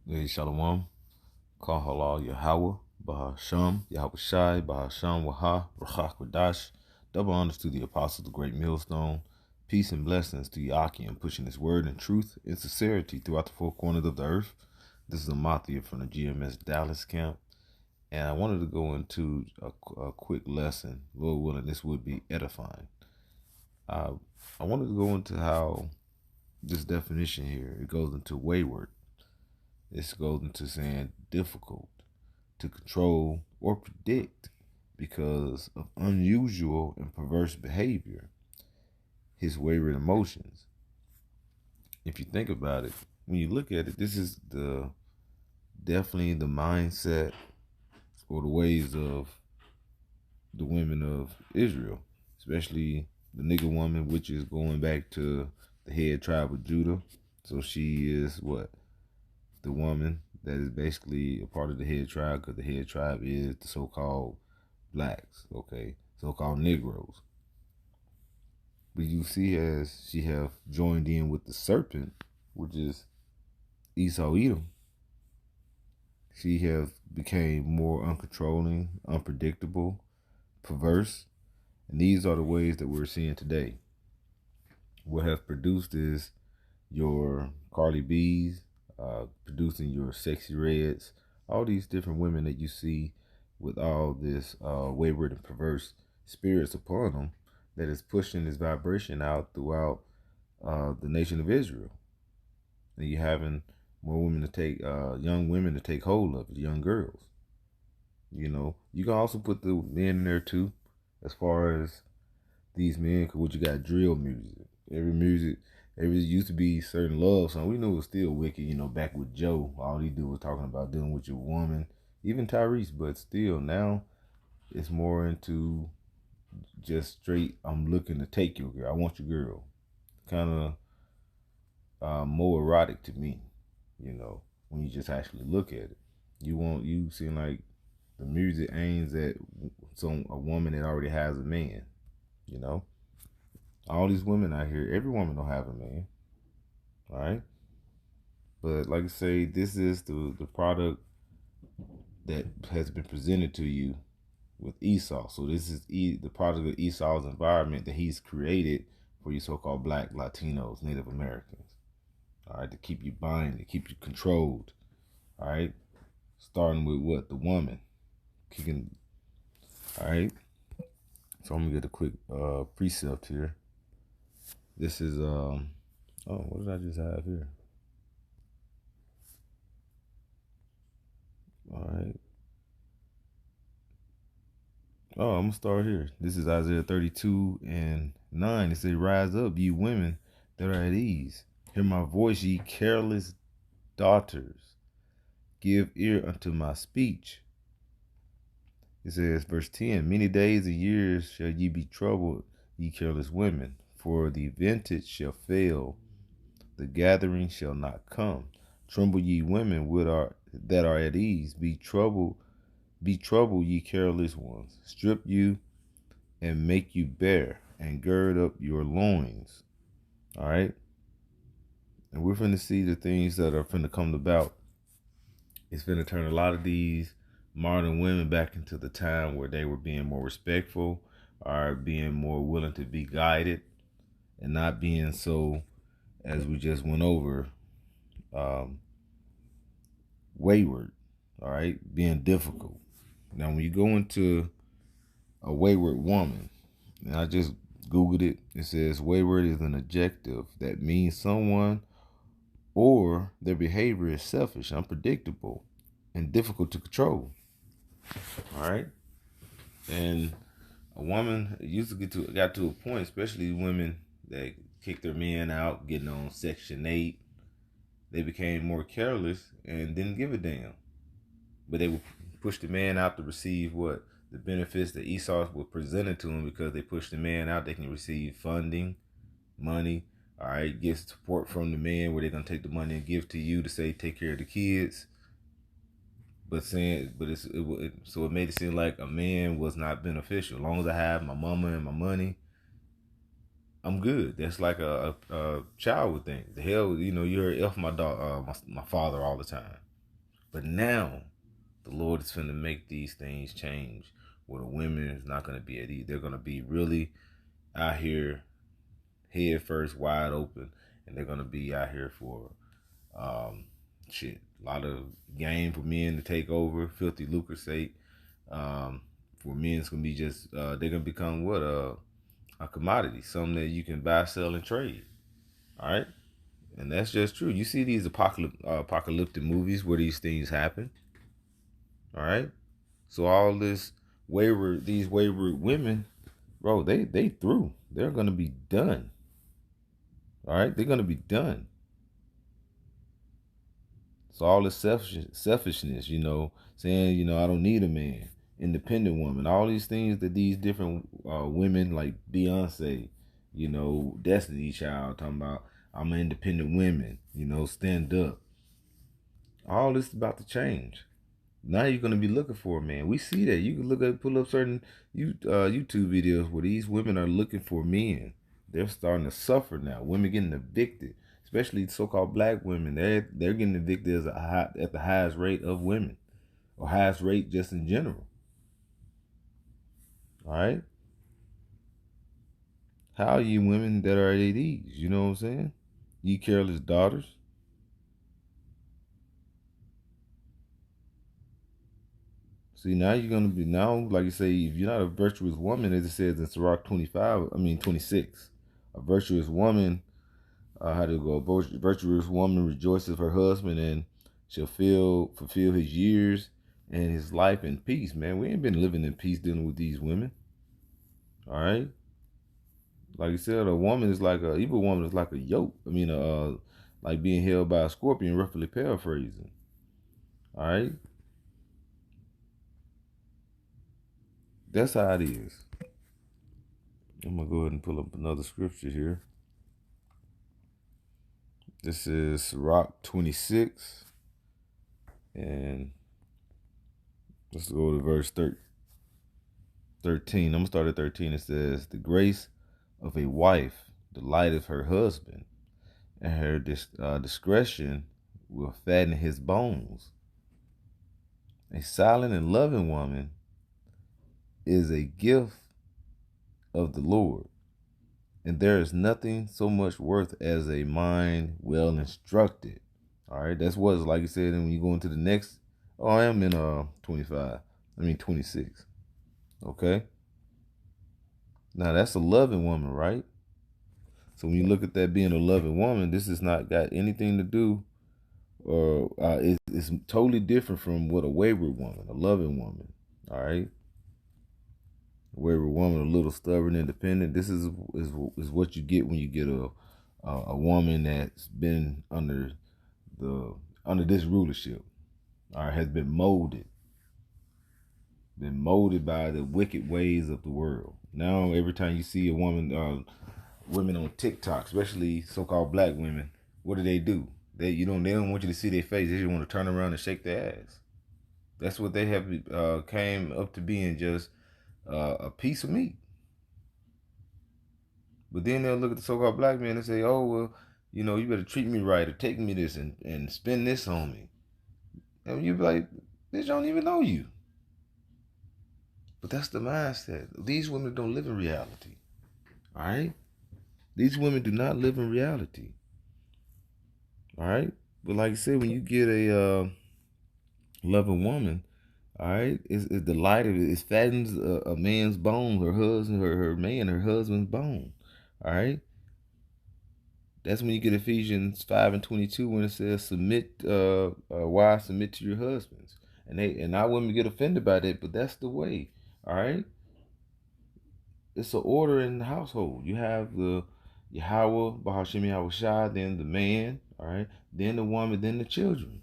Hey, Shalom, Kahala Yahweh, Bahasham, Yahweh Shai, Bahasham Waha, Rachak Wadash. Double honors to the apostles, the great millstone. Peace and blessings to Yakim, pushing his word and truth and sincerity throughout the four corners of the earth. This is Amathia from the GMS Dallas camp. And I wanted to go into a quick lesson. Lord willing, this would be edifying. I wanted to go into how this definition here, it goes into wayward. This goes into saying difficult to control or predict because of unusual and perverse behavior, his wayward emotions. If you think about it, when you look at it, this is definitely the mindset or the ways of the women of Israel, especially the nigger woman, which is going back to the head tribe of Judah. So she is what? The woman that is basically a part of the head tribe, because the head tribe is the so-called blacks, okay, so-called Negroes. But you see, as she have joined in with the serpent, which is Esau Edom, she have became more uncontrolling, unpredictable, perverse, and these are the ways that we're seeing today. What have produced is your Cardi B's, producing your Sexy Reds, all these different women that you see with all this wayward and perverse spirits upon them that is pushing this vibration out throughout the nation of Israel. And you're having more women to take, young women to take hold of it, young girls. You know, you can also put the men in there too, as far as these men, because what you got drill music. There used to be certain love songs. We knew it was still wicked, back with Joe. All he do was talking about dealing with your woman. Even Tyrese, but still now it's more into just straight, I'm looking to take your girl. I want your girl. Kind of more erotic to me, when you just actually look at it. You seem like the music aims at a woman that already has a man, you know. All these women out here, every woman don't have a man, all right? But like I say, this is the product that has been presented to you with Esau. So this is the product of Esau's environment that he's created for you so-called black, Latinos, Native Americans, all right, to keep you bind, to keep you controlled, all right? Starting with what? The woman. Kicking, all right? So I'm gonna get a quick precept here. This is oh, what did I just have here? All right. Oh, I'm gonna start here. This is Isaiah 32:9. It says, "Rise up, ye women that are at ease. Hear my voice, ye careless daughters. Give ear unto my speech." It says, verse 10, "Many days and years shall ye be troubled, ye careless women, for the vintage shall fail, the gathering shall not come. Tremble, ye women that are at ease. Be troubled, ye careless ones. Strip you and make you bare, and gird up your loins." All right? And we're finna see the things that are finna come about. It's finna turn a lot of these modern women back into the time where they were being more respectful, or being more willing to be guided, and not being so, as we just went over, wayward, all right, being difficult. Now, when you go into a wayward woman, and I just Googled it, it says wayward is an adjective that means someone or their behavior is selfish, unpredictable, and difficult to control. All right, and a woman used to got to a point, especially women that kick their men out, getting on Section 8. They became more careless and didn't give a damn. But they would push the man out to receive what? The benefits that Esau was presented to them, because they push the man out. They can receive funding, money, all right, get support from the man where they're going to take the money and give to you to say, take care of the kids. So it made it seem like a man was not beneficial. As long as I have my mama and my money, I'm good. That's like a child would think. The hell, you heard F my dog, my father all the time. But now the Lord is going to make these things change, where the women is not going to be at ease. They're going to be really out here head first, wide open, and they're going to be out here for um, a lot of game for men to take over, filthy lucre's sake. For men, it's going to be just, they're going to become what? A commodity, something that you can buy, sell, and trade. All right? And that's just true. You see these apocalyptic movies where these things happen. All right? So all these wayward women, bro, they through. They're gonna be done. All right, they're gonna be done. So all this selfishness, saying, I don't need a man, independent woman, all these things that these different women like Beyonce, Destiny Child, talking about I'm an independent woman, stand up. All this is about to change. Now you're gonna be looking for a man. We see that. You can pull up certain YouTube videos where these women are looking for men. They're starting to suffer now. Women getting evicted, especially so-called black women. They're getting evicted at the highest rate of women, or highest rate just in general. All right. How are you women that are at ease? You know what I'm saying? You careless daughters. See, now you're gonna be like you say, if you're not a virtuous woman, as it says in Sirach 26, a virtuous woman, how to go? Virtuous woman rejoices her husband, and shall fulfill his years and his life in peace. Man, we ain't been living in peace dealing with these women. All right, like you said, evil woman is like a yoke. Like being held by a scorpion, roughly paraphrasing. All right, that's how it is. I'm gonna go ahead and pull up another scripture here. This is Sirach 26, and let's go to verse 13. I'm gonna start at 13. It says, "The grace of a wife delighteth her husband, and her discretion will fatten his bones. A silent and loving woman is a gift of the Lord, and there is nothing so much worth as a mind well instructed." All right, that's what it's like you said. And when you go into the next, I am in 26. Okay, now that's a loving woman, right? So when you look at that being a loving woman, this has not got anything to do, or it's totally different from what a wayward woman, a loving woman. All right, a wayward woman, a little stubborn, independent. This is what you get when you get a woman that's been under this rulership, all right, has been molded by the wicked ways of the world. Now, every time you see a women on TikTok, especially so-called black women, what do? They don't want you to see their face. They just want to turn around and shake their ass. That's what they have came up to being, just a piece of meat. But then they'll look at the so-called black man and say, "Oh well, you better treat me right, or take me this and spend this on me." And you be like, "Bitch, I don't even know you." But that's the mindset. These women don't live in reality. All right? These women do not live in reality. All right? But like I said, when you get a loving woman, all right, it's delighted. It fattens a man's bone, her husband's bone. All right? That's when you get Ephesians 5:22, when it says, "Submit, wives, submit to your husbands." And our women get offended by that, but that's the way. All right? It's an order in the household. You have the Yahweh, Bahashim Yahweh Shai, then the man, all right, then the woman, then the children.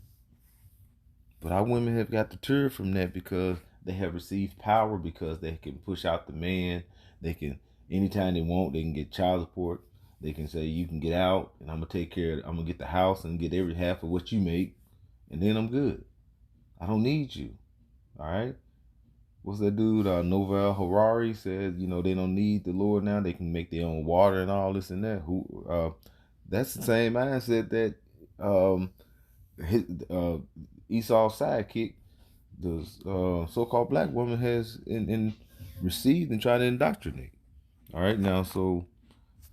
But our women have got deterred from that because they have received power, because they can push out the man. They can, anytime they want, they can get child support. They can say, "You can get out, and I'm gonna take care of. I'm gonna get the house and get every half of what you make, and then I'm good. I don't need you." All right. What's that dude? Novel Harari said, they don't need the Lord now. They can make their own water and all this and that. That's the same mindset that his, Esau's sidekick, the so-called black woman, has in received and tried to indoctrinate. All right, now so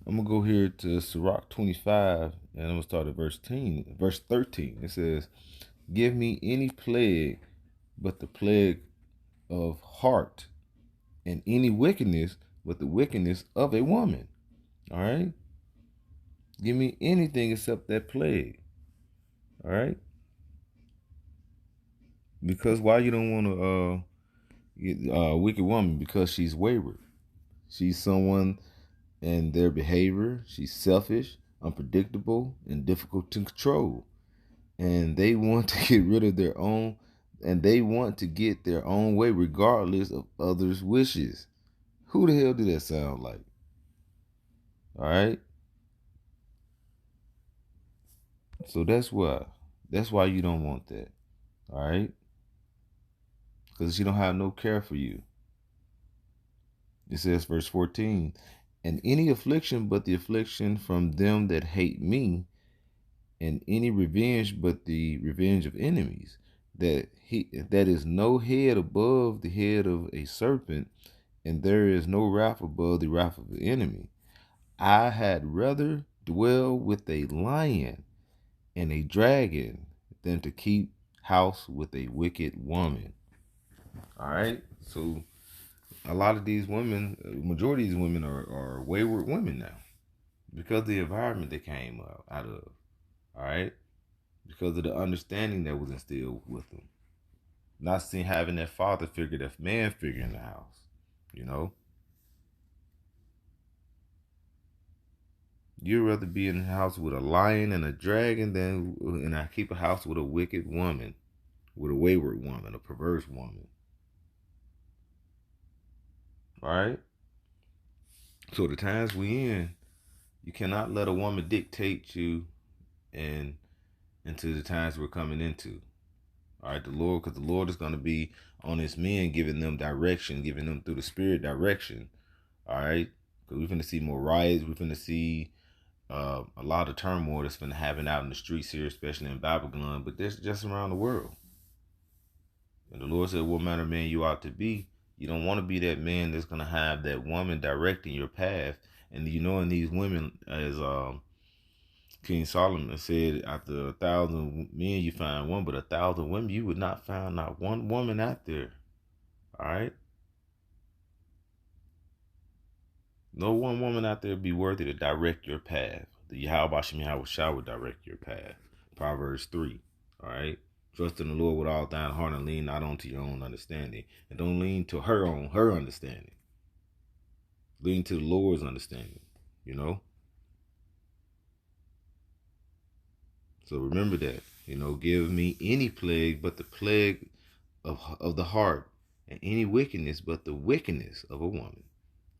I'm gonna go here to Sirach 25, and I'm gonna start at verse 13. It says, "Give me any plague, but the plague of heart, and any wickedness, but the wickedness of a woman." All right, give me anything except that plague. All right, because why you don't want to get a wicked woman? Because she's wayward. She's someone and their behavior. She's selfish, unpredictable, and difficult to control. And they want to get rid of their own, and they want to get their own way regardless of others' wishes. Who the hell did that sound like? All right. So that's why you don't want that. All right. Because she don't have no care for you. It says verse 14, and any affliction but the affliction from them that hate me, and any revenge but the revenge of enemies, that is no head above the head of a serpent, and there is no wrath above the wrath of the enemy. I had rather dwell with a lion and a dragon than to keep house with a wicked woman. All right. So a lot of these women, majority of these women are wayward women now because of the environment they came out of. All right. Because of the understanding that was instilled with them. Not seeing having that father figure, that man figure in the house. You know, you'd rather be in a house with a lion and a dragon than and I keep a house with a wicked woman, with a wayward woman, a perverse woman. All right. So the times we in, you cannot let a woman dictate you and into the times we're coming into. All right, the Lord, because the Lord is going to be on his men, giving them direction, giving them through the Spirit direction. All right, because we're going to see more riots. We're going to see a lot of turmoil that's been happening out in the streets here, especially in Babylon, but that's just around the world. And the Lord said, what manner of man you ought to be. You don't want to be that man that's going to have that woman directing your path. And you know, in these women, as King Solomon said, after 1,000 men you find one, but 1,000 women you would not find not one woman out there. All right? No one woman out there be worthy to direct your path. The Yahweh Shah will direct your path. Proverbs 3. All right? Trust in the Lord with all thine heart and lean not onto your own understanding. And don't lean to her understanding. Lean to the Lord's understanding. You know? So remember that. You know, give me any plague but the plague of the heart, and any wickedness but the wickedness of a woman.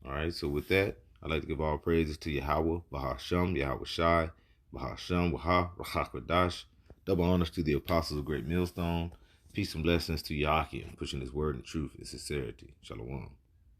All right, so with that, I'd like to give all praises to Yahweh, Bahasham, Yahweh Shai, Bahasham, Waha, Rahakwadash. Double honors to the apostles of Great Millstone. Peace and blessings to Yakim, pushing his word and truth and sincerity. Shalom.